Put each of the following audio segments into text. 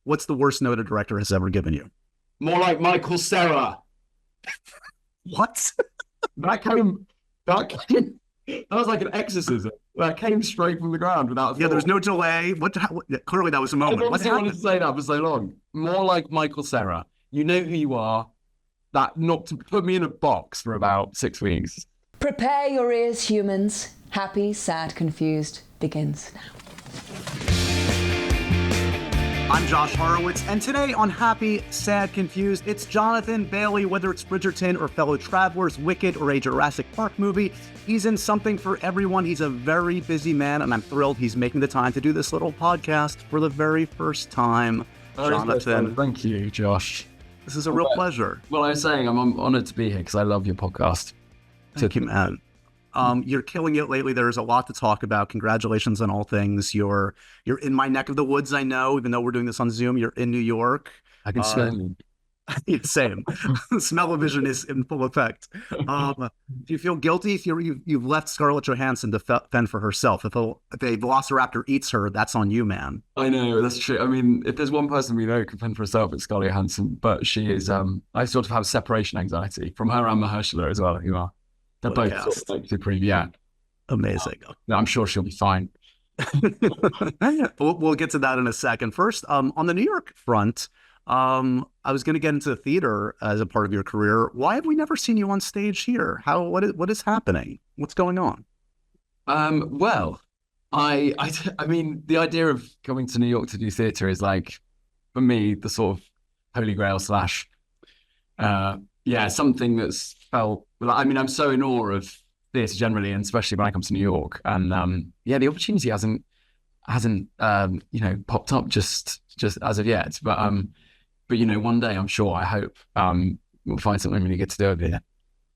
what's the worst note a director has ever given you? More like Michael Cera. What? That came, that came, that was like an exorcism. That came straight from the ground without a thought. Yeah, there's no delay. Clearly that was a moment. I What wanted happened? to say that for so long. More like Michael Cera. You know who you are. That not to put me in a box for about 6 weeks. Prepare your ears, humans. Happy, Sad, Confused begins now. I'm Josh Horowitz, and today on Happy, Sad, Confused, it's Jonathan Bailey. Whether it's Bridgerton or Fellow Travelers, Wicked, or a Jurassic Park movie, he's in something for everyone. He's a very busy man, and I'm thrilled he's making the time to do this little podcast for the very first time. Jonathan. Thank you, Josh. This is a real pleasure. Well, I was saying I'm honored to be here because I love your podcast. Thank you, man. You're killing it lately. There's a lot to talk about. Congratulations on all things. You're in my neck of the woods, I know, even though we're doing this on Zoom. You're in New York. I can smell you. Same. Smell-o-vision is in full effect. Do you feel guilty if you've left Scarlett Johansson to fend for herself? If a velociraptor eats her, that's on you, man. I know, that's true. I mean, if there's one person we know who can fend for herself, it's Scarlett Johansson. But she is, I sort of have separation anxiety from her and Mahershala as well, who are. They're both sort of like supreme, yeah. Amazing. I'm sure she'll be fine. We'll get to that in a second. First, on the New York front, I was going to get into the theater as a part of your career. Why have we never seen you on stage here? What is happening? What's going on? Well, I mean, the idea of coming to New York to do theater is like, for me, the sort of holy grail / something that's felt. I mean, I'm so in awe of theatre generally, and especially when I come to New York. And the opportunity hasn't popped up just as of yet. But one day I hope we'll find something really good to do over here.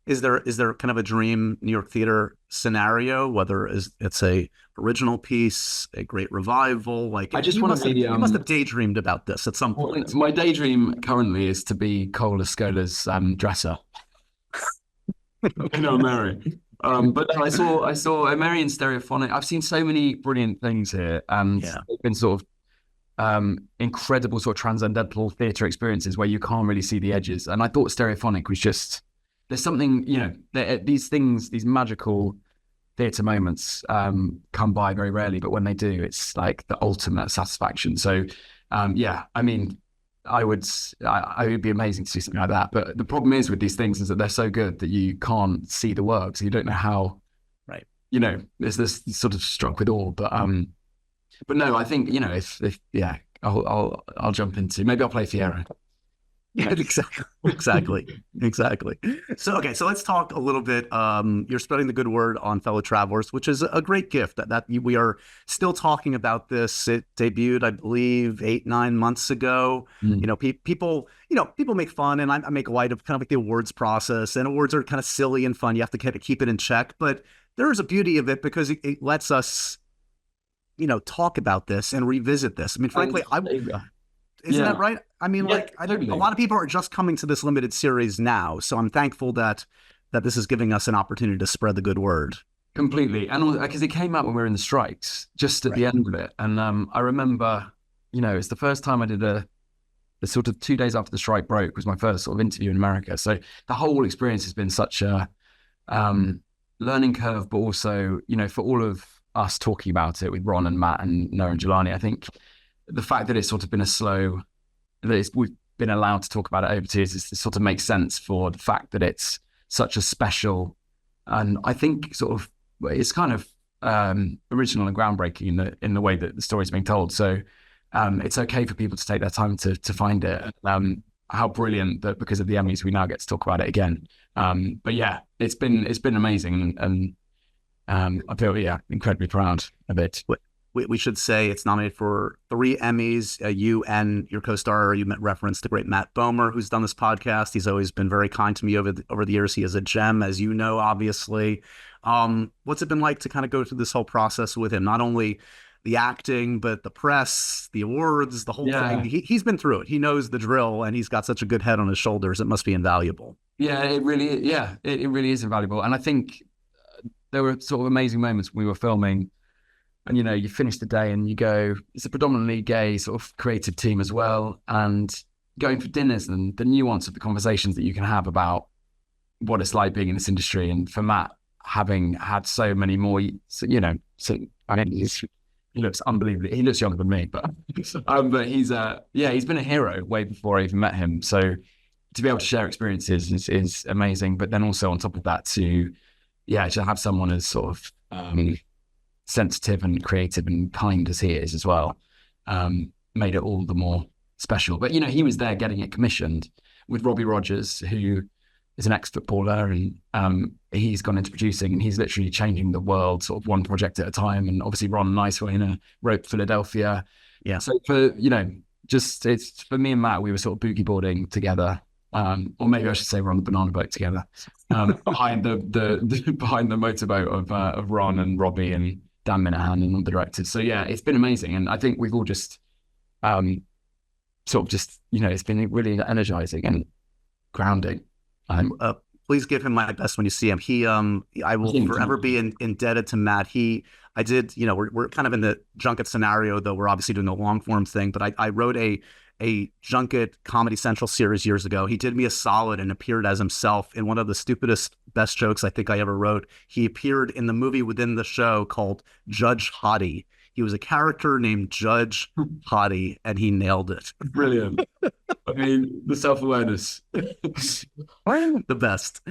Is there kind of a dream New York theater scenario, whether it's a original piece, a great revival? Like, I just want to be. You must have daydreamed about this at some point. My daydream currently is to be Cole Escola's dresser. I know, Mary. But no, I saw Mary in Stereophonic. I've seen so many brilliant things here, and they've been sort of incredible sort of transcendental theatre experiences where you can't really see the edges. And I thought Stereophonic was just, there's something, these magical theatre moments come by very rarely, but when they do, it's like the ultimate satisfaction. So, I mean, it would be amazing to do something like that. But the problem is with these things is that they're so good that you can't see the work, so you don't know how. Right. There's this sort of struck with awe. But no, I think I'll jump into, maybe I'll play Fiero. Yeah, exactly. So let's talk a little bit. You're spreading the good word on Fellow Travelers, which is a great gift. That we are still talking about this. It debuted, I believe, 8-9 months ago. People make fun, and I make light of kind of like the awards process. And awards are kind of silly and fun. You have to kind of keep it in check, but there is a beauty of it because it lets us, talk about this and revisit this. I mean, frankly, Isn't that right? I mean, totally. A lot of people are just coming to this limited series now, so I'm thankful that this is giving us an opportunity to spread the good word. Completely, and because it came out when we were in the strikes, just at the end of it, and I remember, it's the first time I did the sort of 2 days after the strike broke was my first sort of interview in America. So the whole experience has been such a learning curve, but also, for all of us talking about it with Ron and Matt and Noah and Jelani, I think the fact that it's sort of been we've been allowed to talk about it over tears, it sort of makes sense for the fact that it's such a special, and I think sort of it's kind of original and groundbreaking in the way that the story's being told. So it's okay for people to take their time to find it. How brilliant that because of the Emmys we now get to talk about it again. But yeah, it's been amazing, and I feel incredibly proud of it. We should say it's nominated for 3 Emmys. You and your co-star, you referenced the great Matt Bomer, who's done this podcast. He's always been very kind to me over the years. He is a gem, as you know, obviously. What's it been like to kind of go through this whole process with him? Not only the acting, but the press, the awards, the whole thing. He's been through it. He knows the drill, and he's got such a good head on his shoulders. It must be invaluable. Yeah, it really. It really is invaluable. And I think there were sort of amazing moments when we were filming. And, you know, you finish the day and you go, it's a predominantly gay sort of creative team as well. And going for dinners and the nuance of the conversations that you can have about what it's like being in this industry. And for Matt, having had so many more, you know, so I mean, he looks unbelievably, he looks younger than me, but he's he's been a hero way before I even met him. So to be able to share experiences is amazing. But then also on top of that to have someone as sort of sensitive and creative and kind as he is as well, made it all the more special. But, you know, he was there getting it commissioned with Robbie Rogers, who is an ex-footballer, and he's gone into producing, and he's literally changing the world sort of one project at a time. And obviously Ron Nicewayner wrote Philadelphia. Yeah. So for, you know, just it's for me and Matt, we were sort of boogie boarding together. Or maybe I should say we're on the banana boat together, behind the motorboat of Ron and Robbie and Dan Minahan and all the directors. So yeah, it's been amazing. And I think we've all just sort of just, you know, it's been really energizing and grounding. Please give him my best when you see him. I will forever be indebted to Matt. I did, you know, we're kind of in the junket scenario, though we're obviously doing the long form thing, but I wrote a junket Comedy Central series years ago. He did me a solid and appeared as himself in one of the stupidest best jokes I think I ever wrote. He appeared in the movie within the show called Judge Hottie. He was a character named Judge Hottie, and he nailed it. Brilliant. I mean, the self-awareness. The best.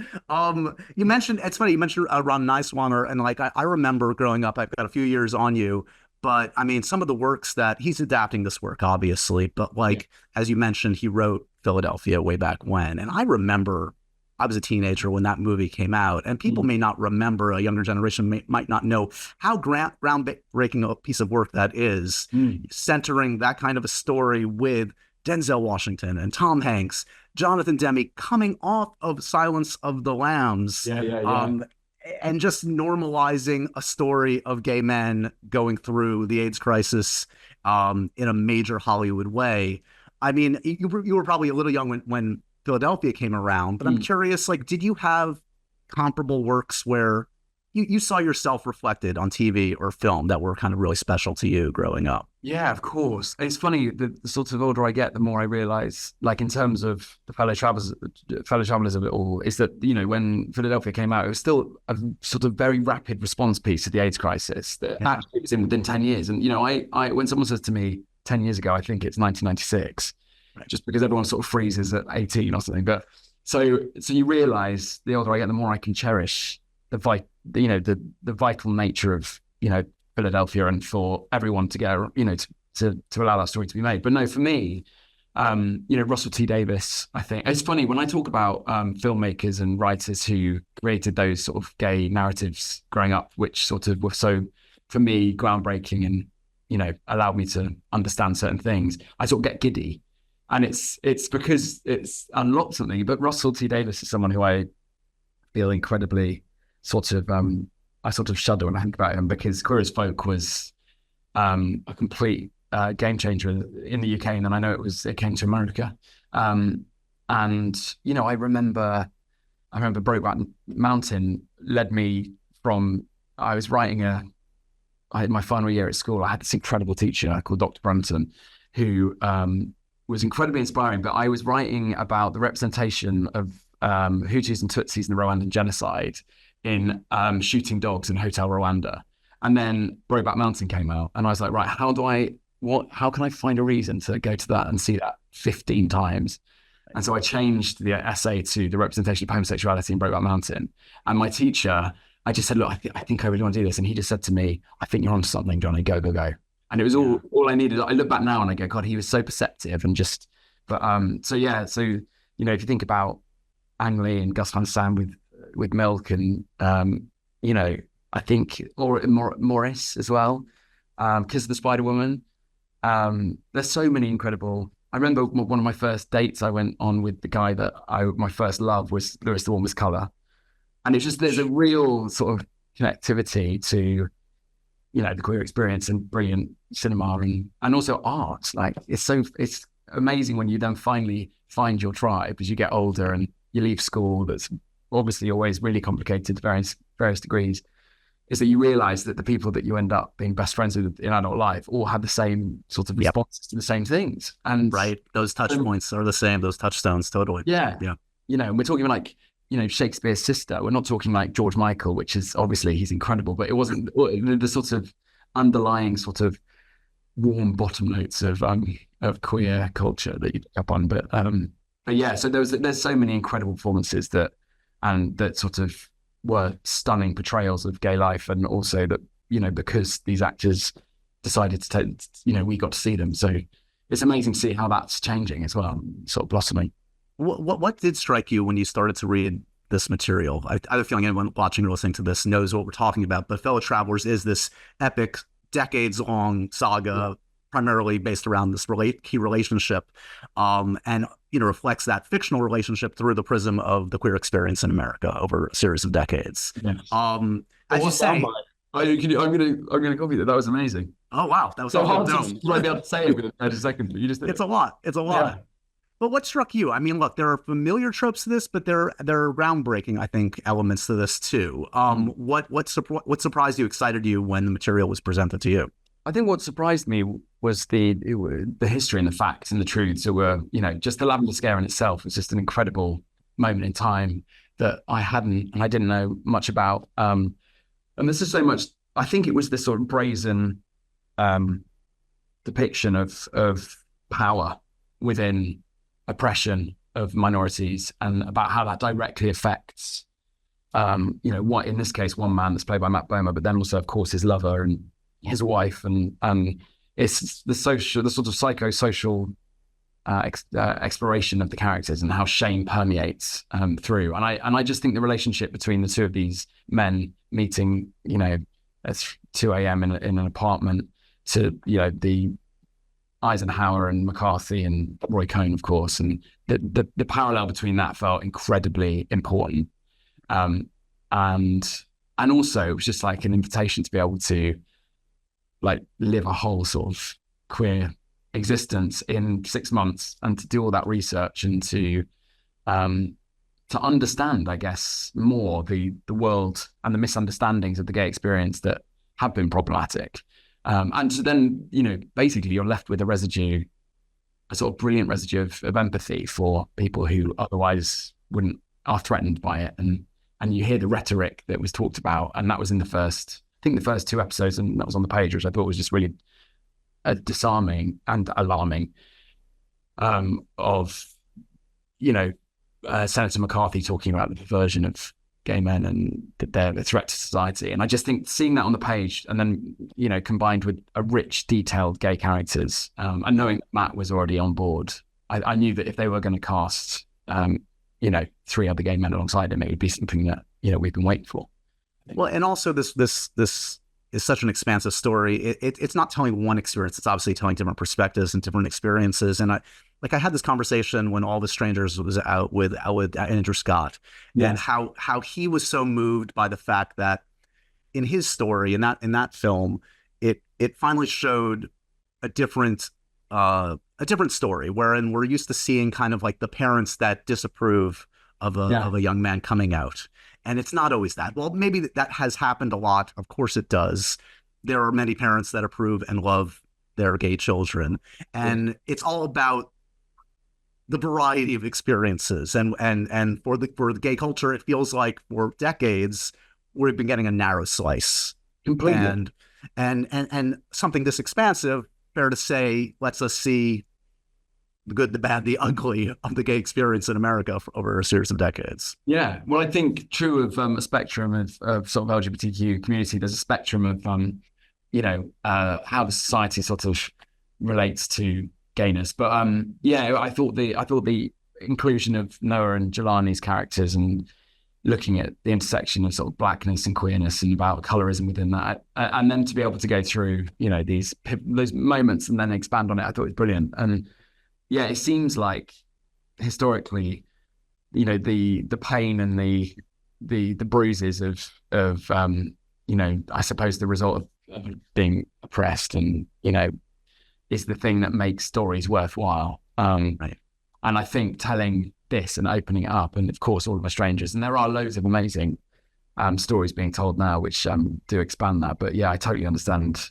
You mentioned, it's funny, you mentioned Ron Nicewayner, and like, I remember growing up, I've got a few years on you, but I mean, some of the works that he's adapting this work, obviously, but like, as you mentioned, he wrote Philadelphia way back when. And I remember I was a teenager when that movie came out, and people may not remember, a younger generation might not know how groundbreaking a piece of work that is, centering that kind of a story with Denzel Washington and Tom Hanks, Jonathan Demme coming off of Silence of the Lambs, and just normalizing a story of gay men going through the AIDS crisis in a major Hollywood way. I mean, you were probably a little young when Philadelphia came around, but I'm curious, like, did you have comparable works where you saw yourself reflected on TV or film that were kind of really special to you growing up? Yeah, of course. It's funny, the sort of older I get, the more I realize, like, in terms of the fellow travelers of it all, is that, you know, when Philadelphia came out, it was still a sort of very rapid response piece to the AIDS crisis that actually was in within 10 years. And, you know, I when someone says to me 10 years ago, I think it's 1996, just because everyone sort of freezes at 18 or something. But so you realize the older I get, the more I can cherish the vital nature of, you know, Philadelphia, and for everyone to go, you know, to allow that story to be made. But no, for me, you know, Russell T Davies, I think it's funny when I talk about filmmakers and writers who created those sort of gay narratives growing up, which sort of were so, for me, groundbreaking and, you know, allowed me to understand certain things. I sort of get giddy. And it's because it's unlocked something. But Russell T Davies is someone who I feel incredibly sort of, I sort of shudder when I think about him, because Queer as Folk was a complete game changer in the UK. And then I know it came to America. And, you know, I remember Brokeback Mountain led me from, I was writing my final year at school, I had this incredible teacher called Dr. Brunton, who was incredibly inspiring, but I was writing about the representation of Hutus and Tutsis in the Rwandan genocide in Shooting Dogs in Hotel Rwanda. And then Brokeback Mountain came out, and I was like, right, how can I find a reason to go to that and see that 15 times? And so I changed the essay to the representation of homosexuality in Brokeback Mountain. And my teacher, I just said, look, I think I really want to do this. And he just said to me, I think you're onto something, Johnny, go, go, go. And it was all I needed. I look back now and I go, God, he was so perceptive and just, but, so, you know, if you think about Ang Lee and Gus Van Sant with Milk and, you know, I think, or Morris as well, Kiss of the Spider Woman. There's so many incredible, I remember one of my first dates I went on with the guy that my first love was Lewis the One with Colour. And it's just, there's a real sort of connectivity to, you know, the queer experience and brilliant cinema and also art. Like, it's amazing when you then finally find your tribe as you get older and you leave school. That's obviously always really complicated to various degrees. is that you realize that the people that you end up being best friends with in adult life all have the same sort of responses to the same things. And right, those touch points are the same, those touchstones, totally. Yeah. You know, we're talking like, you know, Shakespeare's sister. We're not talking like George Michael, which is obviously he's incredible, but it wasn't the sort of underlying sort of warm bottom notes of queer culture that you pick up on. But yeah, so there's so many incredible performances that sort of were stunning portrayals of gay life, and also that, you know, because these actors decided to take, you know, we got to see them. So it's amazing to see how that's changing as well, sort of blossoming. What did strike you when you started to read this material? I have a feeling anyone watching or listening to this knows what we're talking about, but Fellow Travelers is this epic, decades-long saga, primarily based around this key relationship, and, you know, reflects that fictional relationship through the prism of the queer experience in America over a series of decades. Yes. As you say, I'm gonna copy that. That was amazing. Oh wow, that was so all hard good. to be able to say it within 30 seconds, but you just did. It's a lot. Yeah. But what struck you? I mean, look, there are familiar tropes to this, but there are groundbreaking, I think, elements to this too. What surprised you, excited you when the material was presented to you? I think what surprised me was the history and the facts and the truths that were, you know, just the lavender scare in itself was just an incredible moment in time that I didn't know much about. And this is so much, I think it was this sort of brazen depiction of power within oppression of minorities, and about how that directly affects, you know, what in this case, one man that's played by Matt Bomer, but then also, of course, his lover and his wife, and it's the sort of psychosocial exploration of the characters and how shame permeates through. And I just think the relationship between the two of these men meeting, you know, at 2 a.m. in an apartment, to, you know, the Eisenhower and McCarthy and Roy Cohn, of course, and the parallel between that felt incredibly important. And also it was just like an invitation to be able to like live a whole sort of queer existence in 6 months, and to do all that research and to understand, I guess, more the world and the misunderstandings of the gay experience that have been problematic. And so then, you know, basically you're left with a sort of brilliant residue of empathy for people who otherwise are threatened by it. And you hear the rhetoric that was talked about. And that was in the first 2 episodes, and that was on the page, which I thought was just really disarming and alarming, of, you know, Senator McCarthy talking about the perversion of gay men and their threat to society. And I just think seeing that on the page, and then, you know, combined with a rich, detailed gay characters, and knowing Matt was already on board, I knew that if they were going to cast, you know, 3 other gay men alongside him, it would be something that, you know, we've been waiting for. Well, and also this is such an expansive story. It's not telling one experience. It's obviously telling different perspectives and different experiences. And I had this conversation when All the Strangers was out with Andrew Scott, yes, and how he was so moved by the fact that in his story, in that film, it finally showed a different story, wherein we're used to seeing kind of like the parents that disapprove of a young man coming out. And it's not always that. Well, maybe that has happened a lot. Of course it does. There are many parents that approve and love their gay children. And it's all about the variety of experiences. And for the gay culture, it feels like for decades, we've been getting a narrow slice. Completely. And something this expansive, fair to say, lets us see the good, the bad, the ugly of the gay experience in America over a series of decades. Yeah, well, I think true of a spectrum of sort of LGBTQ community, there's a spectrum of, you know, how the society sort of relates to gayness. But yeah, I thought the inclusion of Noah and Jelani's characters and looking at the intersection of sort of blackness and queerness and about colorism within that, and then to be able to go through, you know, those moments and then expand on it, I thought it was brilliant. And yeah, it seems like historically, you know, the pain and the bruises of you know, I suppose the result of being oppressed, and, you know, is the thing that makes stories worthwhile. Right. And I think telling this and opening it up, and of course All of My Strangers, and there are loads of amazing stories being told now, which do expand that. But yeah, I totally understand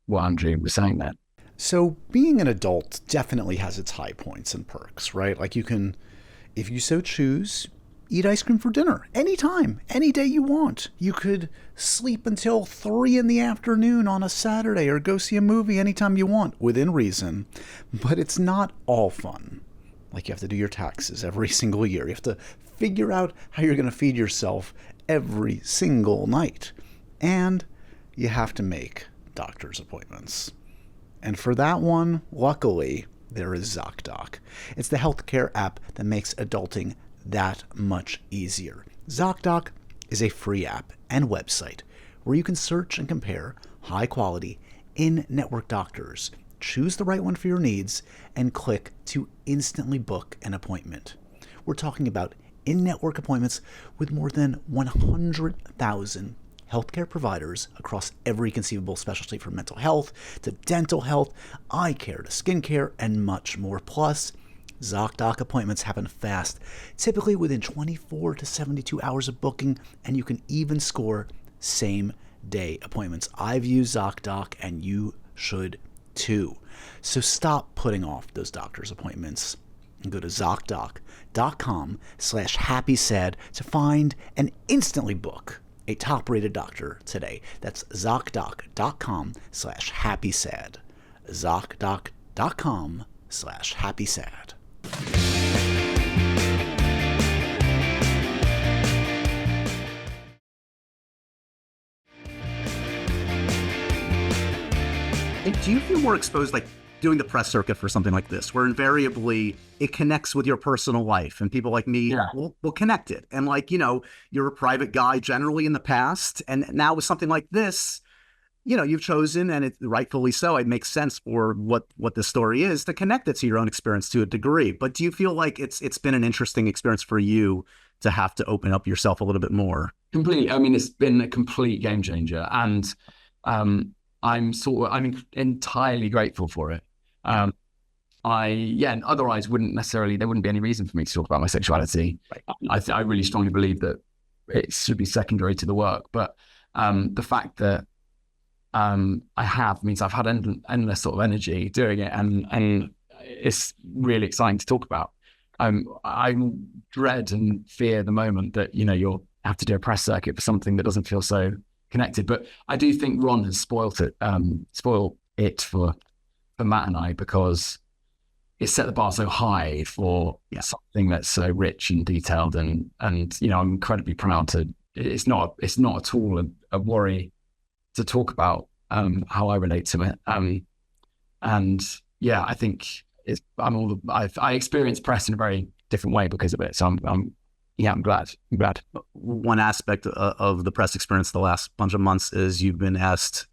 what Andrew was saying there. So being an adult definitely has its high points and perks, right? Like you can, if you so choose, eat ice cream for dinner anytime, any day you want. You could sleep until 3 p.m. on a Saturday or go see a movie anytime you want, within reason. But it's not all fun. Like you have to do your taxes every single year. You have to figure out how you're going to feed yourself every single night. And you have to make doctor's appointments. And for that one, luckily, there is ZocDoc. It's the healthcare app that makes adulting that much easier. ZocDoc is a free app and website where you can search and compare high-quality, in-network doctors, choose the right one for your needs, and click to instantly book an appointment. We're talking about in-network appointments with more than 100,000 healthcare providers across every conceivable specialty, from mental health to dental health, eye care to skincare, and much more. Plus, ZocDoc appointments happen fast, typically within 24 to 72 hours of booking, and you can even score same-day appointments. I've used ZocDoc, and you should too. So stop putting off those doctor's appointments and go to ZocDoc.com/happysad to find and instantly book a top-rated doctor today. That's ZocDoc.com/happysad. ZocDoc.com/happysad. Do you feel more exposed, like doing the press circuit for something like this, where invariably it connects with your personal life and people like me will connect it? And like, you know, you're a private guy generally in the past. And now with something like this, you know, you've chosen, and it rightfully so, it makes sense for what the story is, to connect it to your own experience to a degree. But do you feel like it's been an interesting experience for you to have to open up yourself a little bit more? Completely. I mean, it's been a complete game changer. And I'm entirely grateful for it. And otherwise there wouldn't be any reason for me to talk about my sexuality. Right. I really strongly believe that it should be secondary to the work. But the fact that I have means I've had endless sort of energy doing it, and it's really exciting to talk about. I dread and fear the moment that, you know, you'll have to do a press circuit for something that doesn't feel so connected. But I do think Ron has spoiled it for Matt and I, because it set the bar so high for something that's so rich and detailed, and you know, I'm incredibly proud to. It's not at all a worry to talk about how I relate to it. And yeah, I think I experience press in a very different way because of it. So I'm glad. One aspect of the press experience the last bunch of months is you've been asked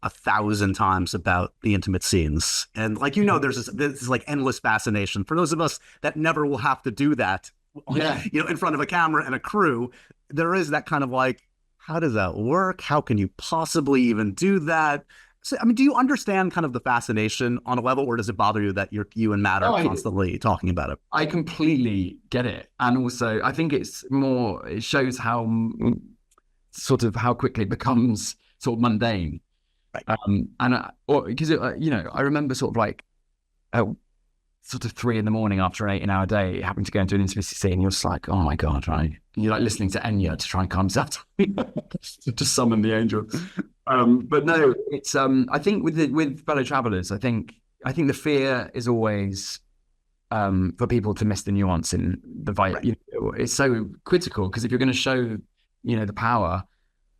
1,000 times about the intimate scenes. And like, you know, there's this like endless fascination for those of us that never will have to do that, you know, in front of a camera and a crew. There is that kind of like, how does that work? How can you possibly even do that? So, I mean, do you understand kind of the fascination on a level, or does it bother you that you and Matt are constantly talking about it? I completely get it. And also I think it shows how sort of how quickly it becomes sort of mundane. Right. Because you know, I remember sort of like sort of 3 a.m. after an 8-hour day, having to go into an intimacy scene. You're just like, oh my God, right? And you're like listening to Enya to try and calm yourself down, to summon the angel. But no, it's I think with fellow travelers, I think the fear is always for people to miss the nuance in the vibe. Right. You know, it's so critical, because if you're going to show, you know, the power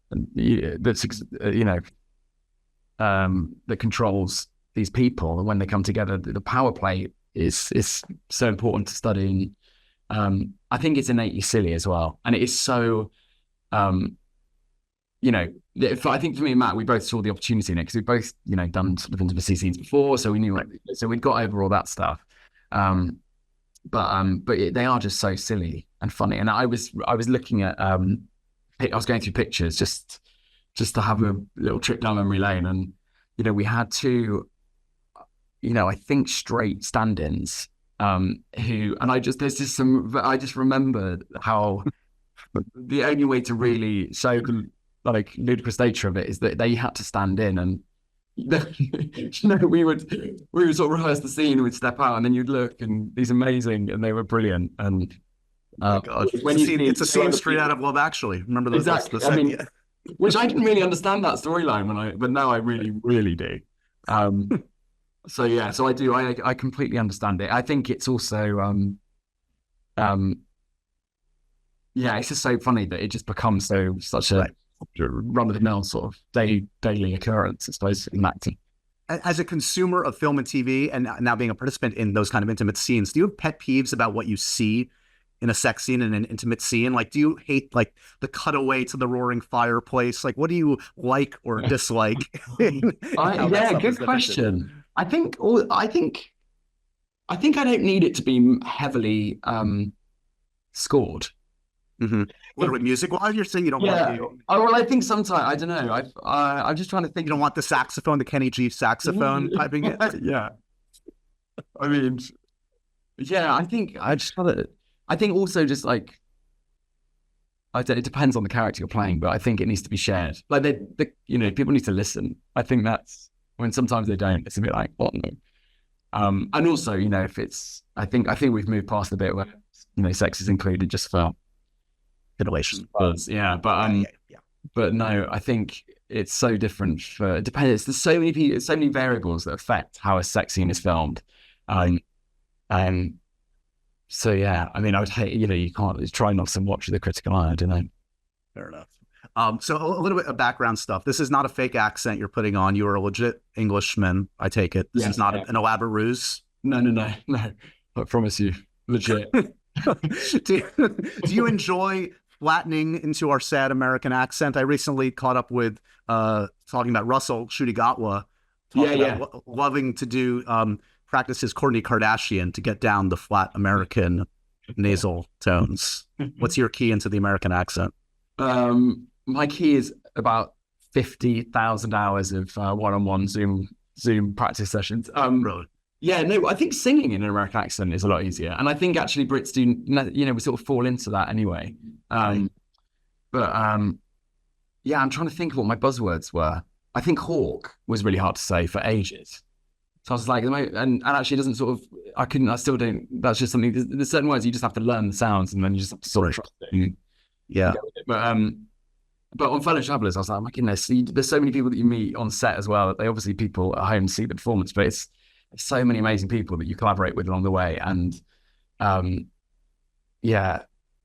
that's that controls these people, and when they come together, the power play is so important to study. I think it's innately silly as well, and it is so. You know, I think for me and Matt, we both saw the opportunity in it, because we've both, you know, done sort of intimacy scenes before, so we knew so we'd got over all that stuff. But they are just so silly and funny. And I was looking at I was going through pictures just to have a little trip down memory lane, and you know, we had 2, you know, I think straight stand-ins I just remembered how the only way to really show the like ludicrous nature of it is that they had to stand in and we would sort of rehearse the scene, we'd step out, and then you'd look, and these amazing, and they were brilliant. And God. It's a scene straight out of Love Actually. Remember those? Exactly. I mean, which I didn't really understand that storyline but now I really, really do. So yeah, so I do. I completely understand it. I think it's also, yeah, it's just so funny that it just becomes such a run-of-the-mill sort of daily occurrence, I suppose, in acting. As a consumer of film and TV, and now being a participant in those kind of intimate scenes, do you have pet peeves about what you see in a sex scene and an intimate scene? Like, do you hate like the cutaway to the roaring fireplace? Like, what do you like or dislike? Yeah, good question. I think I don't need it to be heavily scored. Mm-hmm. Literally music-wise, you're saying you don't want to. Oh, well, I think sometimes, I don't know. I'm just trying to think. You don't want the saxophone, the Kenny G saxophone typing it? Yeah. I mean, yeah, I think also just like, it depends on the character you're playing, but I think it needs to be shared. Like, people need to listen. I think that's, when sometimes they don't, it's a bit like, what? No. And also, if it's, I think we've moved past the bit where, sex is included just for titillation. Yeah, but no, I think it's so different it depends. There's so many variables that affect how a sex scene is filmed. So yeah, I mean, I would hate, you can't try not to watch with a critical eye. I don't know. Fair enough. So a little bit of background stuff. This is not a fake accent you're putting on. You are a legit Englishman, I take it. This is not an elaborate ruse. No. I promise you, legit. Do you enjoy flattening into our sad American accent? I recently caught up with talking about Russell Shudigatwa, loving to do practice his Kourtney Kardashian to get down the flat American nasal tones. What's your key into the American accent? My key is about 50,000 hours of one-on-one Zoom practice sessions. Really? Yeah, no, I think singing in an American accent is a lot easier. And I think actually Brits do, we sort of fall into that anyway. Yeah, I'm trying to think of what my buzzwords were. I think hawk was really hard to say for ages. So I was like, and actually it doesn't sort of, I still don't, that's just something, there's certain words you just have to learn the sounds and then you just have to sort of trust it. Yeah. But on Fellow Travelers, I was like, my goodness, there's so many people that you meet on set as well. They obviously people at home see the performance, but it's so many amazing people that you collaborate with along the way. And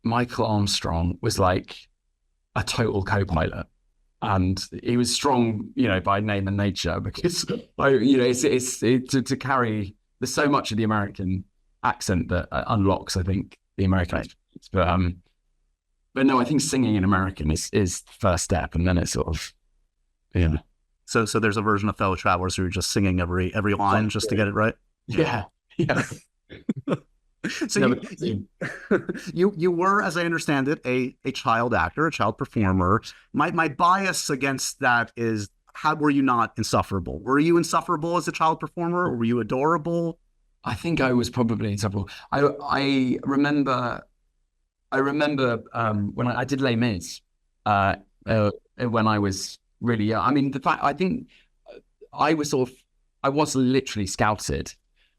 Michael Armstrong was like a total co-pilot. And he was strong, by name and nature, because, it's to carry, there's so much of the American accent that unlocks, I think, the American experience. But no, I think singing in American is the first step, and then it's sort of, yeah. So there's a version of Fellow Travelers who are just singing every line just to get it right. Yeah. So you were, as I understand it, a child actor, a child performer. My bias against that is, how were you not insufferable? Were you insufferable as a child performer, or were you adorable? I think I was probably insufferable. I remember when I did Les Mis when I was really young. I mean, I think I was literally scouted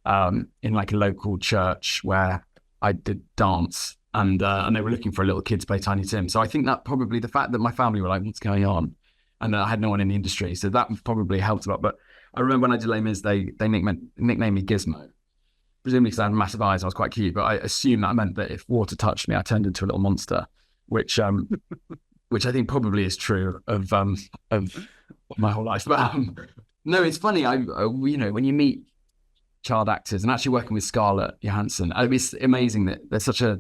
in like a local church where I did dance, and they were looking for a little kid to play Tiny Tim. So I think that probably the fact that my family were like, what's going on? And I had no one in the industry. So that probably helped a lot. But I remember when I did Les Mis, they nicknamed me Gizmo. Presumably because I had massive eyes, I was quite cute, but I assume that meant that if water touched me, I turned into a little monster, which I think probably is true of my whole life. But no, it's funny. When you meet child actors, and actually working with Scarlett Johansson, it's amazing that there's such a.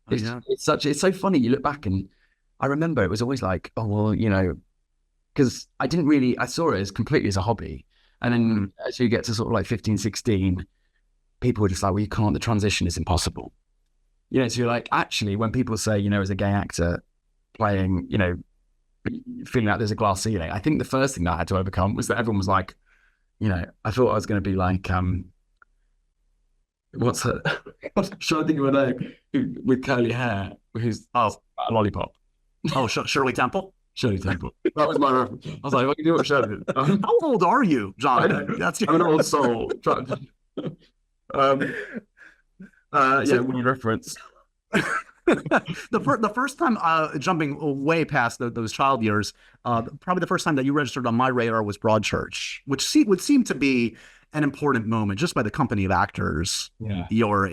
It's so funny. You look back, and I remember it was always like, oh well, because I saw it as completely as a hobby, and then as you get to sort of like 15, 16. People were just like, well, you can't, the transition is impossible. So you're like, actually, when people say, as a gay actor playing, feeling like there's a glass ceiling, I think the first thing that I had to overcome was that everyone was like, I thought I was going to be like, what's her, I'm trying to think of her name, with curly hair, who's, a lollipop. Oh, Shirley Temple. Shirley Temple. That was my reference. I was like, if I can do what Shirley did. How old are you, Jonathan? I'm an old soul. Weird reference. The first time, jumping way past those child years, probably the first time that you registered on my radar was Broadchurch, which would seem to be an important moment just by the company of actors you're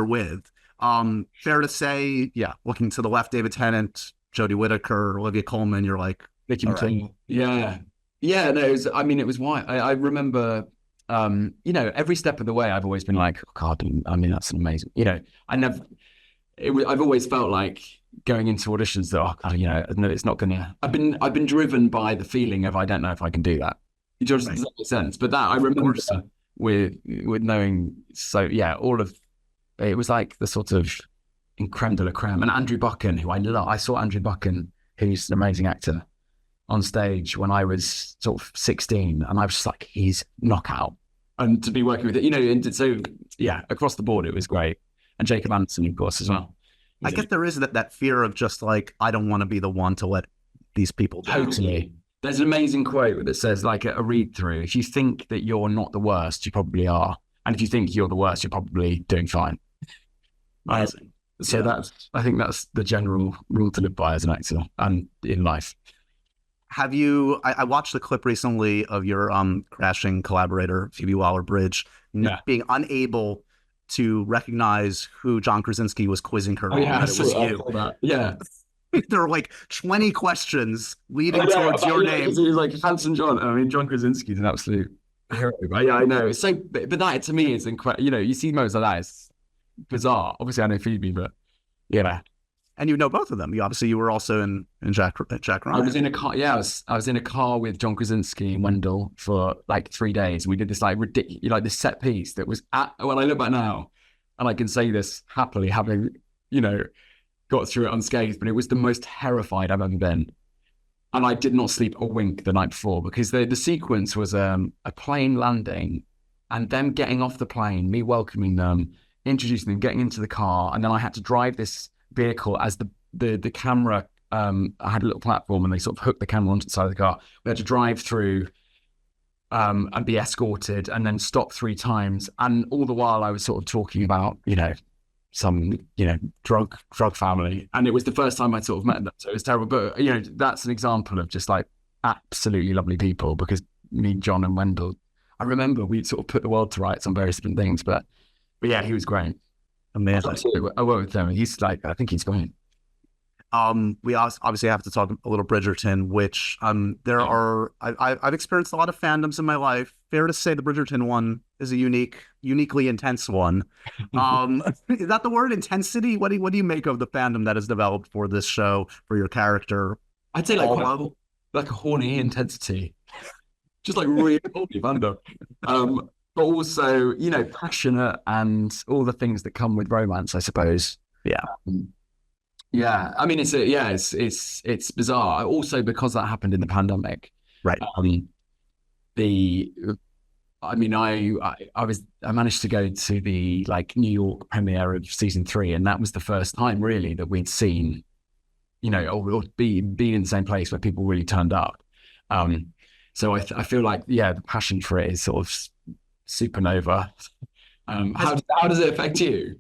with. Fair to say, looking to the left, David Tennant, Jodie Whittaker, Olivia Colman, you're like, Vicky McClung. Yeah. No, it was why I remember, every step of the way, I've always been like, oh God, that's an amazing, I've always felt like going into auditions that, oh God, no, it's not gonna, I've been driven by the feeling of, I don't know if I can do that. Does that make sense? But that I remember with knowing, all of, it was like the sort of creme de la creme. And Andrew Buchan, who I love, I saw Andrew Buchan, who's an amazing actor, on stage when I was sort of 16, and I was just like, he's knockout. And to be working with it, and so across the board, it was great. And Jacob Anderson, of course, as well. I guess there is that fear of just like, I don't want to be the one to let these people down. Totally. There's an amazing quote that says, like a read through, if you think that you're not the worst, you probably are. And if you think you're the worst, you're probably doing fine. Amazing. So I think that's the general rule to live by as an actor and in life. Have you, I watched the clip recently of your crashing collaborator, Phoebe Waller-Bridge, being unable to recognize who John Krasinski was quizzing her on, that it was you. Yeah. There were like 20 questions leading towards your name. It was like handsome John. John Krasinski's an absolute hero. Right? Yeah, I know. It's so, but that to me is incredible. You see moments like that, it's bizarre. Obviously, I know Phoebe, but And you know both of them. You were also in Jack Ryan. I was in a car. Yeah, I was in a car with John Krasinski and Wendell for like 3 days. We did this like ridiculous, like this set piece that was when I look back now, and I can say this happily, having got through it unscathed, but it was the most terrified I've ever been. And I did not sleep a wink the night before because the sequence was a plane landing and them getting off the plane, me welcoming them, introducing them, getting into the car, and then I had to drive this vehicle as the camera. I had a little platform and they sort of hooked the camera onto the side of the car. We had to drive through and be escorted and then stop 3 times. And all the while I was sort of talking about, some, drug family. And it was the first time I'd sort of met them. So it was terrible. But, that's an example of just like absolutely lovely people, because me, John and Wendell, I remember we sort of put the world to rights on various different things. But yeah, he was great. Amazing. I work with him. He's like, I think he's great. We obviously have to talk a little Bridgerton, which I've experienced a lot of fandoms in my life. Fair to say the Bridgerton one is a uniquely intense one. Is that the word, intensity? What do you make of the fandom that has developed for this show, for your character? I'd say like a horny intensity, just like really horny fandom. But also, passionate and all the things that come with romance, I suppose. Yeah. Yeah, I mean, it's bizarre. Also, because that happened in the pandemic, right? I managed to go to the New York premiere of season 3, and that was the first time really that we'd seen, or being in the same place where people really turned up. So I feel like the passion for it is sort of supernova. How does it affect you?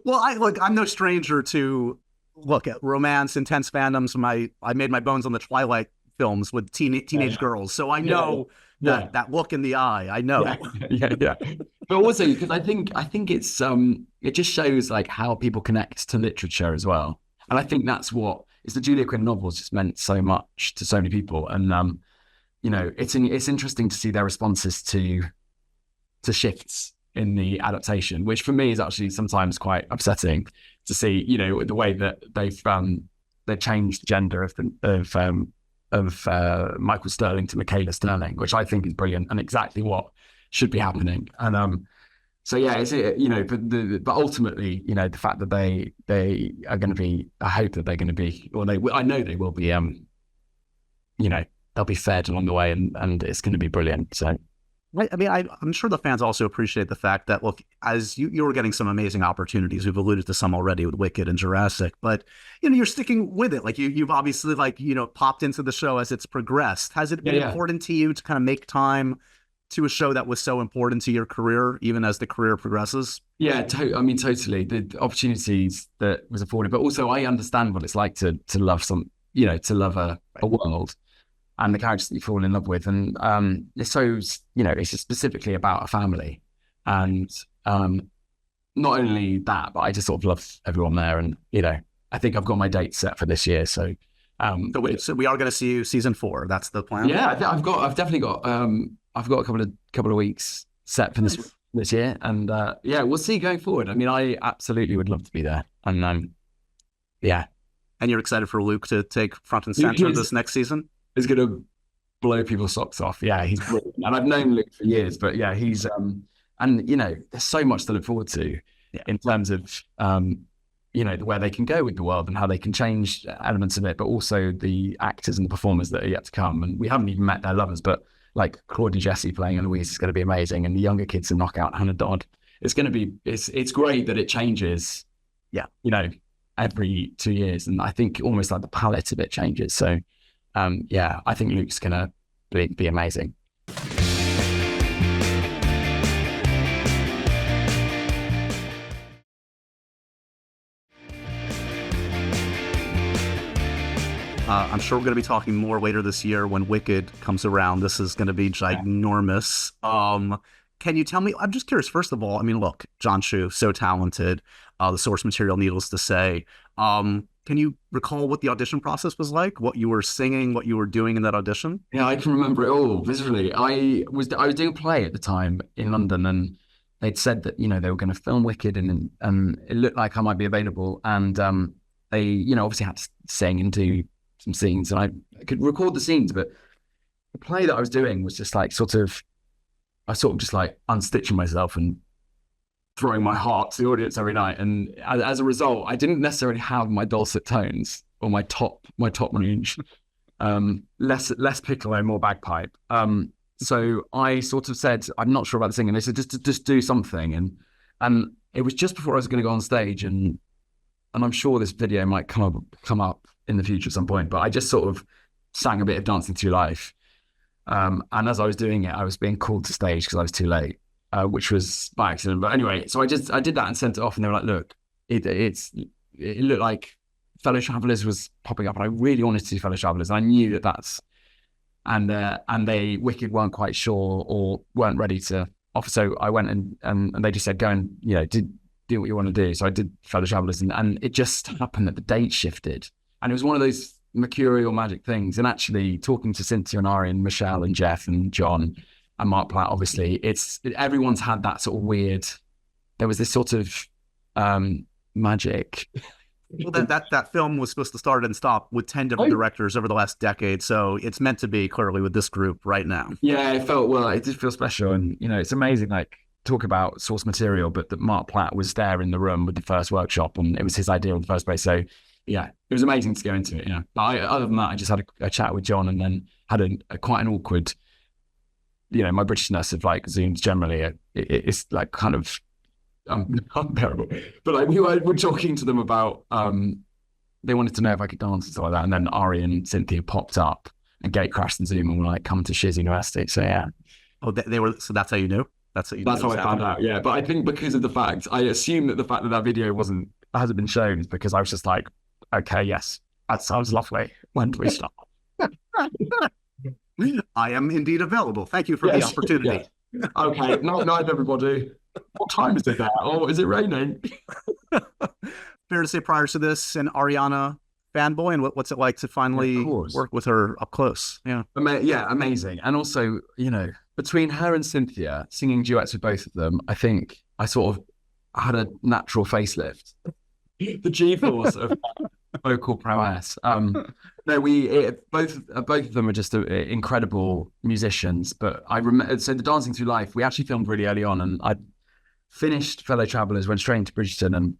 Well, I'm no stranger to at romance, intense fandoms. I made my bones on the Twilight films with teenage girls, so I know that look in the eye. I know. Yeah. But also because I think it's it just shows like how people connect to literature as well, and I think that's what is the Julia Quinn novels just meant so much to so many people, and it's interesting to see their responses to shifts in the adaptation, which for me is actually sometimes quite upsetting to see, the way that they've changed the gender of Michael Sterling to Michaela Sterling, which I think is brilliant and exactly what should be happening. And so but ultimately, the fact that they are going to be, I hope that they're going to be, or I know they will be, they'll be fed along the way, and it's going to be brilliant. So. I mean, I'm sure the fans also appreciate the fact that, look, as you were getting some amazing opportunities. We've alluded to some already with Wicked and Jurassic, but you're sticking with it. Like you've obviously popped into the show as it's progressed. Has it been important to you to kind of make time to a show that was so important to your career, even as the career progresses? Yeah, I mean, totally. The opportunities that was afforded, but also I understand what it's like to love to love a world and the characters that you fall in love with. And it's it's just specifically about a family. And not only that, but I just sort of love everyone there. And, I think I've got my date set for this year. So, so we are going to see you season 4. That's the plan? Yeah, I've definitely got, I've got a couple of weeks set for this year. And we'll see going forward. I mean, I absolutely would love to be there. And yeah. And you're excited for Luke to take front and center this next season? He's going to blow people's socks off. Yeah, he's brilliant. And I've known Luke for years, but yeah, he's, and there's so much to look forward to in terms of, where they can go with the world and how they can change elements of it, but also the actors and the performers that are yet to come. And we haven't even met their lovers, but like Claude and Jesse playing Eloise is going to be amazing. And the younger kids to knock out Hannah Dodd. It's going to be, it's great that it changes. Yeah. Every 2 years. And I think almost like the palette of it changes. So, I think Luke's going to be amazing. I'm sure we're going to be talking more later this year when Wicked comes around. This is going to be ginormous. Can you tell me, I'm just curious, first of all, I mean, look, John Chu, so talented, the source material, needless to say. Can you recall what the audition process was like? What you were singing, what you were doing in that audition? Yeah, I can remember it all viscerally. I was doing a play at the time in London, and they'd said that, they were going to film Wicked, and it looked like I might be available. And they, obviously had to sing and do some scenes, and I could record the scenes, but the play that I was doing was just like I sort of just like unstitching myself and throwing my heart to the audience every night. And as a result, I didn't necessarily have my dulcet tones or my top range, less piccolo, more bagpipe. So I sort of said, I'm not sure about the singing. They said, just do something. And it was just before I was going to go on stage, and I'm sure this video might come up in the future at some point, but I just sort of sang a bit of Dancing Through Life. And as I was doing it, I was being called to stage because I was too late, which was by accident. But anyway, so I did that and sent it off, and they were like, look, it looked like Fellow Travellers was popping up, and I really wanted to do Fellow Travellers. And I knew that's, and they Wicked weren't quite sure or weren't ready to offer. So I went and they just said, go and, do what you want to do. So I did Fellow Travellers, and it just happened that the date shifted. And it was one of those mercurial magic things. And actually talking to Cynthia and Ari and Michelle and Jeff and John and Mark Platt, obviously everyone's had that sort of weird, there was this sort of magic. Well, that film was supposed to start and stop with 10 different directors over the last decade. So it's meant to be clearly with this group right now. Yeah, it did feel special. And, it's amazing, like talk about source material, but that Mark Platt was there in the room with the first workshop, and it was his idea in the first place. So yeah, it was amazing to go into it. But other than that, I just had a chat with John, and then had quite an awkward, my Britishness of like Zooms generally, it's like kind of unbearable. But like we were talking to them about, they wanted to know if I could dance and stuff like that. And then Ari and Cynthia popped up and gate crashed the Zoom and were like, come to Shiz University. So yeah. Oh, they were, so that's how you knew? That's how I found out. Yeah. But I think because of the fact, I assume that the fact that video hasn't been shown is because I was just like, okay, yes, that sounds lovely. When do we start? I am indeed available. Thank you for the opportunity. Yeah. Okay, night everybody. What time is it there? Oh, is it raining? Fair to say, prior to this, an Ariana fanboy, and what's it like to finally work with her up close? Yeah, amazing. And also, between her and Cynthia singing duets with both of them, I think I sort of had a natural facelift. The G-force of vocal prowess. Both of them are just incredible musicians. But I remember, so the Dancing Through Life, we actually filmed really early on, and I finished Fellow Travellers, went straight into Bridgerton, and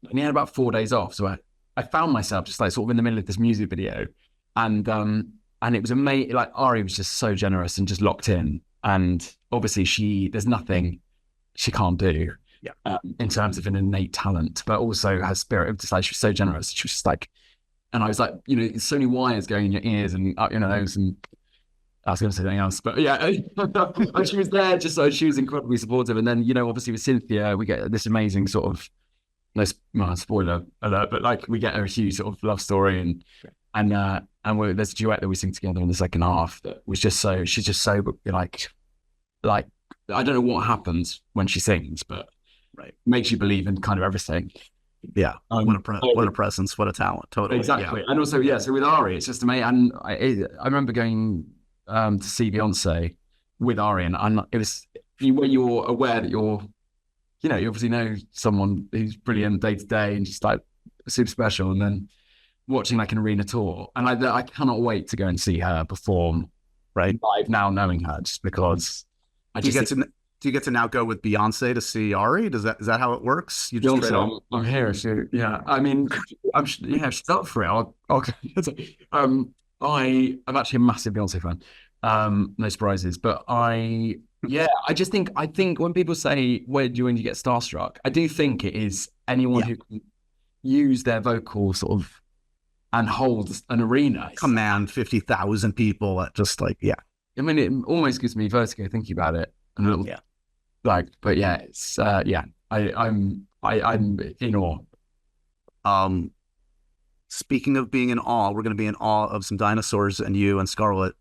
only had about 4 days off. So I found myself just like sort of in the middle of this music video, and it was amazing. Like Ari was just so generous and just locked in. And obviously there's nothing she can't do in terms of an innate talent, but also her spirit of just like, she was so generous. She was just like, and I was like, you know, there's so many wires going in your ears and up your nose, and I was going to say something else, but yeah, and she was there just so she was incredibly supportive. And then, you know, obviously with Cynthia, we get this amazing sort of, no spoiler alert, but like we get a huge sort of love story, and there's a duet that we sing together in the second half that was just so, she's just so like I don't know what happens when she sings, but makes you believe in kind of everything. Yeah, what a presence, what a talent, totally. Exactly, and also so with Ari, it's just amazing. And I remember going to see Beyonce with Ari, and it was when you're aware that you're, you know, you obviously know someone who's brilliant day to day and just like super special, and then watching like an arena tour, and I cannot wait to go and see her perform live now, knowing her, just because do you get to now go with Beyonce to see Ari? Is that how it works? You just Beyonce, I'm here. So, yeah, I mean, she's up for it. Okay. I'm actually a massive Beyonce fan. No surprises, but I just think when people say when you get starstruck, I do think it is anyone who can use their vocal sort of and hold an arena, command 50,000 people at just like I mean, it almost gives me vertigo thinking about it. And a little, but yeah, it's I'm in awe. Speaking of being in awe, we're going to be in awe of some dinosaurs and you and Scarlett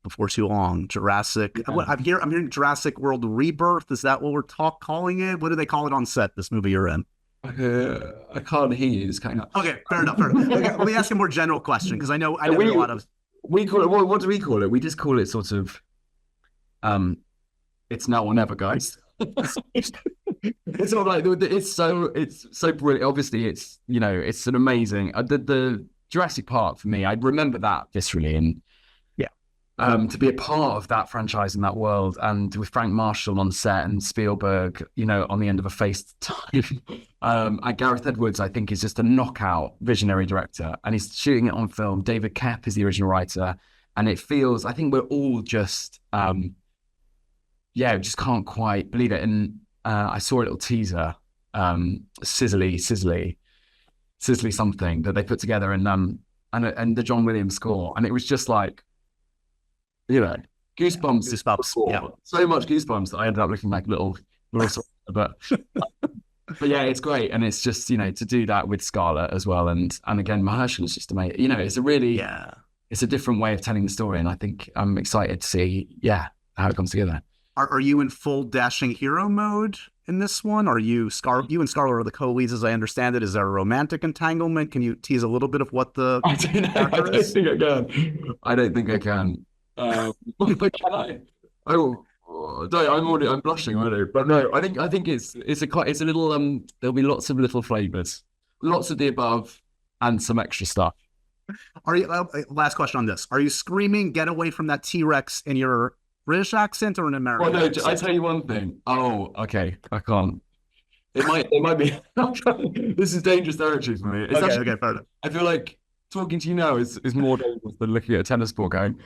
before too long. Jurassic. Yeah. I'm hearing Jurassic World Rebirth. Is that what we're calling it? What do they call it on set? This movie you're in. I can't hear you. It's kind of okay. Fair enough. Okay, let me ask a more general question because I know a lot of. We call it. What do we call it? We just call it sort of. It's now or never, guys. It's not like it's so brilliant. Obviously, it's, you know, it's an amazing the Jurassic Park for me. I remember that viscerally, and to be a part of that franchise and that world, and with Frank Marshall on set and Spielberg, you know, on the end of a FaceTime. And Gareth Edwards, I think, is just a knockout visionary director, and he's shooting it on film. David Koepp is the original writer, and it feels, I think we're all just, just can't quite believe it. And I saw a little teaser, sizzly something that they put together, and the John Williams score, and it was just like, you know, goosebumps. Yeah. So much goosebumps that I ended up looking like little but yeah, it's great. And it's just, you know, to do that with Scarlett as well. And again, Mahershala is just amazing. You know, it's a really, it's a different way of telling the story. And I think I'm excited to see, how it comes together. Are you in full dashing hero mode in this one? Are you and Scarlett are the co-leads, as I understand it? Is there a romantic entanglement? Can you tease a little bit of what the I don't think I can. But can I? I'm blushing already. But no, I think it's a little there'll be lots of little flavors, lots of the above, and some extra stuff. Are you? Last question on this: are you screaming "Get away from that T-Rex" in your British accent or an American? Well, no, accent? I tell you one thing. Oh, okay, I can't. It might be. This is dangerous territory for me. Okay, fair enough. I feel like talking to you now is more dangerous than looking at a tennis ball going.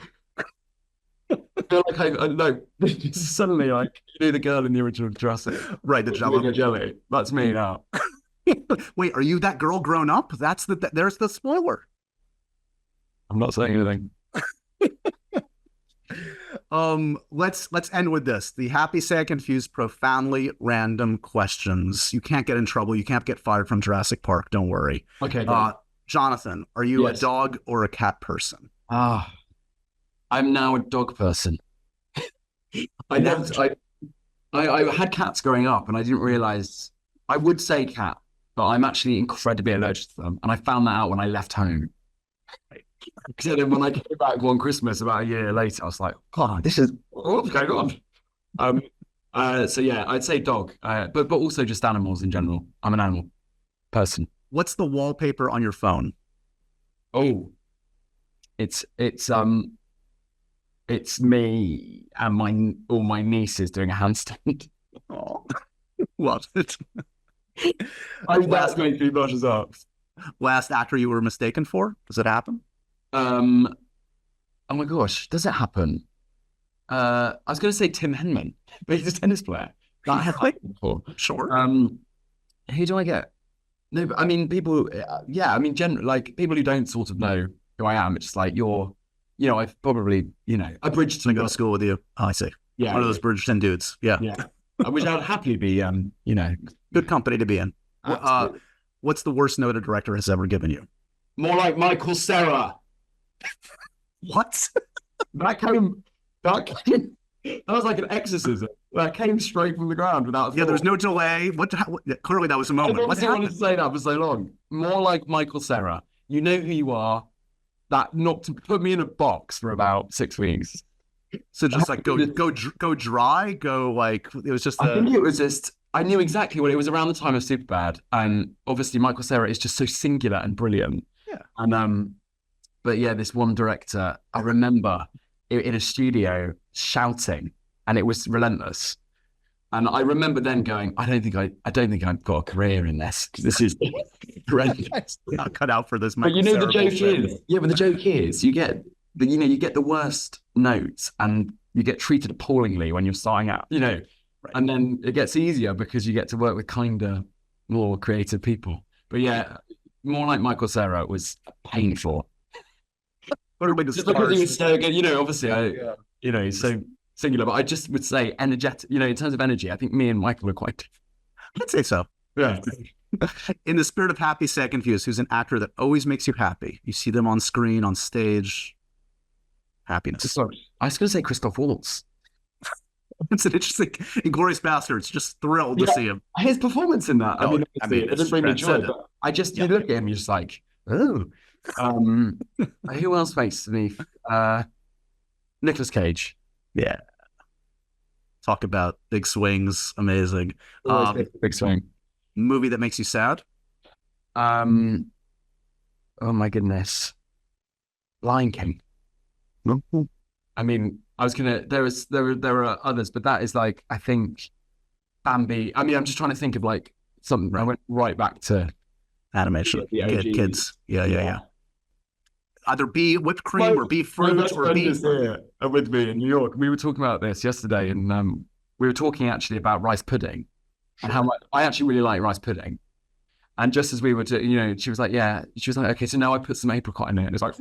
I feel like I know suddenly, like, you know, the girl in the original Jurassic, right? The jelly. That's me now. Wait, are you that girl grown up? There's the spoiler. I'm not saying anything. Let's end with this. The happy, sad, confused, profoundly random questions. You can't get in trouble. You can't get fired from Jurassic Park. Don't worry. Okay. Jonathan, are you a dog or a cat person? I'm now a dog person. I had cats growing up, and I didn't realize I would say cat, but I'm actually incredibly allergic to them. And I found that out when I left home. So then when I came back one Christmas about a year later, I was like, oh, what's going on? So yeah, I'd say dog, but also just animals in general. I'm an animal person. What's the wallpaper on your phone? Oh, it's me and all my nieces doing a handstand. Oh, love it. That's going to be brushes up. Last actor you were mistaken for? Does it happen? Oh my gosh, does it happen? I was going to say Tim Henman, but he's a tennis player. That I have played before. Sure. Who do I get? No, but I mean, people, yeah, I mean, like people who don't sort of know who I am, it's just like I've probably, a Bridgerton. I go to school with you. Oh, I see. Yeah. One of those Bridgerton dudes. Yeah. Yeah. Which I'd happily be, Good company to be in. What's the worst note a director has ever given you? more like Michael Cera. What? That was like an exorcism. That came straight from the ground without a thought. Yeah, there's no delay. Clearly that was a moment. What I wanted to happened? say that for so long. More like Michael Cera. You know who you are. That not to put me in a box for about 6 weeks. So just like go dry, go like it was just. I think it was just. I knew exactly what it was around the time of Superbad, and obviously Michael Cera is just so singular and brilliant. Yeah. And but yeah, this one director, I remember in a studio shouting, and it was relentless. And I remember then going, I don't think I've got a career in this. This is horrendous. Not cut out for this. But Michael the Cera joke bullshit. is, but the joke is, you get the worst notes, and you get treated appallingly when you're starting out, Right. And then it gets easier because you get to work with kinder, more creative people. But yeah, more like Michael Cera was painful. Just because he was so good, obviously, he's so singular. But I just would say energetic, in terms of energy, I think me and Michael are quite different. I'd say so. Yeah. In the spirit of happy, sad, confused, who's an actor that always makes you happy? You see them on screen, on stage. Happiness. I was going to say Christoph Waltz. It's an interesting. Inglorious Bastards. Just thrilled to see him. His performance in that. Oh, it didn't bring me joy. But I just you look at him, you're just like, oh. Who else makes me? Nicolas Cage. Yeah. Talk about big swings. Amazing. Big swing. Movie that makes you sad. Oh my goodness. Lion King. I mean, I was gonna. There are others, but that is like, I think Bambi. I mean, I'm just trying to think of like something. Right. I went right back to animation. Kids. Yeah. Either be whipped cream or be My fruit best or friend be. is here with me in New York. We were talking about this yesterday, and we were talking actually about rice pudding and how much I actually really like rice pudding. And just as we were, she was like, okay, so now I put some apricot in it, and it's like.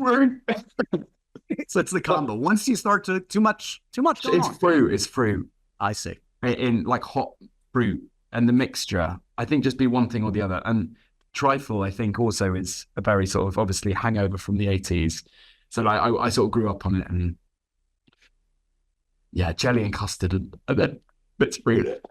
So it's the combo. Once you start to too much. It's fruit. I see. In like hot fruit, and the mixture. I think just be one thing or the other. And trifle, I think, also is a very sort of obviously hangover from the 80s. So like, I sort of grew up on it, and yeah, jelly and custard and then bits of fruit.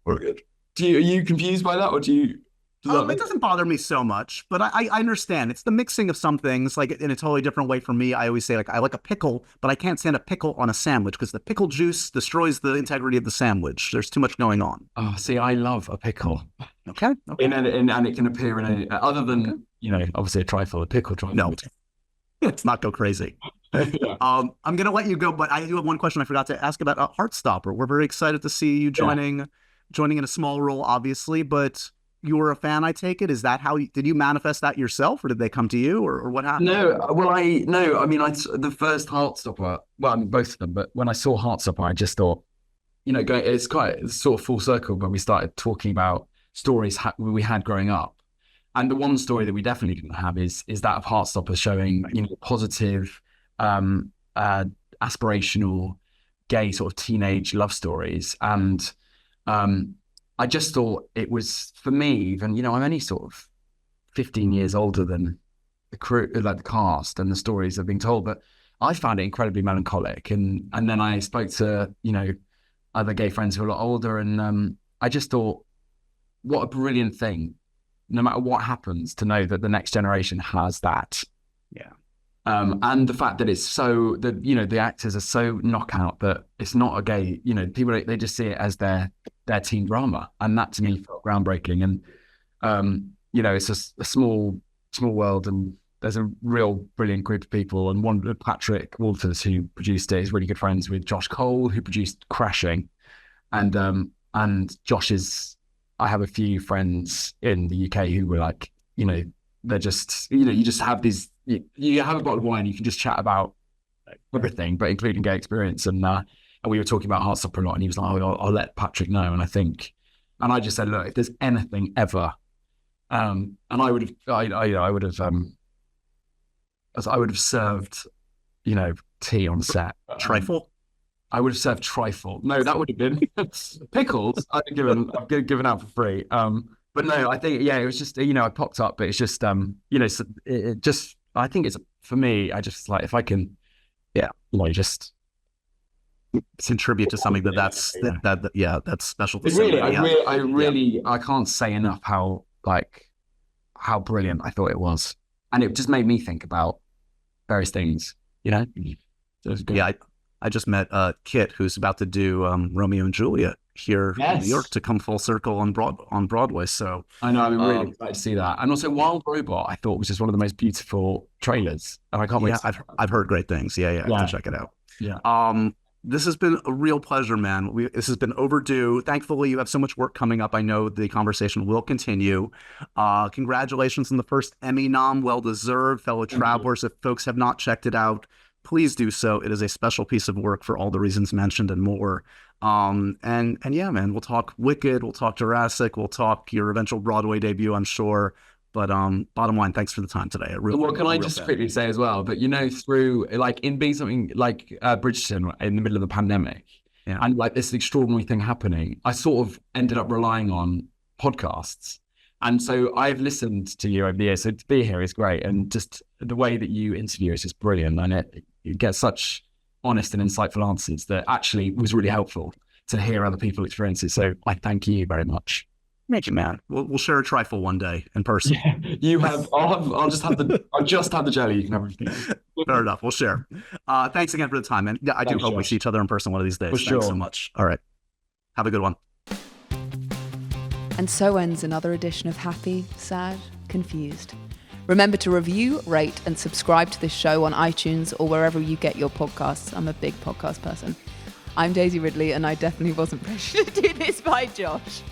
We're good. Are you confused by that, or do you? It doesn't bother me so much, but I understand. It's the mixing of some things, like in a totally different way for me. I always say, like, I like a pickle, but I can't stand a pickle on a sandwich because the pickle juice destroys the integrity of the sandwich. There's too much going on. Oh, see, I love a pickle. Okay. And it can appear in a, other than, obviously a trifle, a pickle trifle. No, let's not go crazy. Yeah. I'm going to let you go, but I do have one question I forgot to ask about Heartstopper. We're very excited to see you joining in a small role, obviously, but you were a fan, I take it. Is that how did you manifest that yourself, or did they come to you, or what happened? The first Heartstopper, well, I mean, both of them, but when I saw Heartstopper, I just thought, it's sort of full circle when we started talking about stories we had growing up. And the one story that we definitely didn't have is that of Heartstopper, showing, positive, aspirational, gay sort of teenage love stories. And I just thought it was, for me, even, I'm only sort of 15 years older than the crew, like the cast and the stories that are being told, but I found it incredibly melancholic. And then I spoke to, other gay friends who are a lot older, and I just thought, what a brilliant thing, no matter what happens, to know that the next generation has that. Yeah. And the fact that it's so that, the actors are so knockout that it's not a gay, people, they just see it as their teen drama. And that to me felt groundbreaking. And, it's a small world, and there's a real brilliant group of people. And one, Patrick Walters, who produced it, is really good friends with Josh Cole, who produced Crashing. And Josh I have a few friends in the UK who were like, they're just, you just have these, you have a bottle of wine, you can just chat about everything, but including gay experience. And we were talking about Heartstopper a lot, and he was like, oh, I'll let Patrick know. And I just said, look, if there's anything ever, and I would have served, tea on set. Trifle? I would have served trifle. No, that would have been pickles. I've given out for free. But no, I think, it was just, I popped up, but it's just, it just, I think it's, for me, I just like, if I can, just contribute to something that's special to somebody. I can't say enough how brilliant I thought it was. And it just made me think about various things, So it was good. Yeah, I just met Kit, who's about to do Romeo and Juliet here in New York, to come full circle on Broadway. So I know, I'm really excited to see that. And also Wild Robot, I thought was just one of the most beautiful trailers, and I can't wait. Yeah, I've heard great things. I have to check it out. Yeah. This has been a real pleasure, man. This has been overdue. Thankfully, you have so much work coming up. I know the conversation will continue. Congratulations on the first Emmy nom, well deserved, fellow travelers. If folks have not checked it out, please do so. It is a special piece of work for all the reasons mentioned and more. And yeah, man, we'll talk Wicked, we'll talk Jurassic, we'll talk your eventual Broadway debut, I'm sure. But bottom line, thanks for the time today. Can I just quickly say as well, but through in being something like Bridgerton in the middle of the pandemic, and this extraordinary thing happening, I sort of ended up relying on podcasts. And so I've listened to you over the years. So to be here is great. And just the way that you interview is just brilliant. And you get such honest and insightful answers that actually was really helpful to hear other people's experiences. So I thank you very much. Thank you, man. We'll share a trifle one day in person. Yeah, you have. I'll just have the jelly. You can have everything. Fair enough. We'll share. Thanks again for the time, man. Yeah, I do hope we see each other in person one of these days. Thanks so much. All right. Have a good one. And so ends another edition of Happy, Sad, Confused. Remember to review, rate, and subscribe to this show on iTunes or wherever you get your podcasts. I'm a big podcast person. I'm Daisy Ridley, and I definitely wasn't pressured to do this by Josh.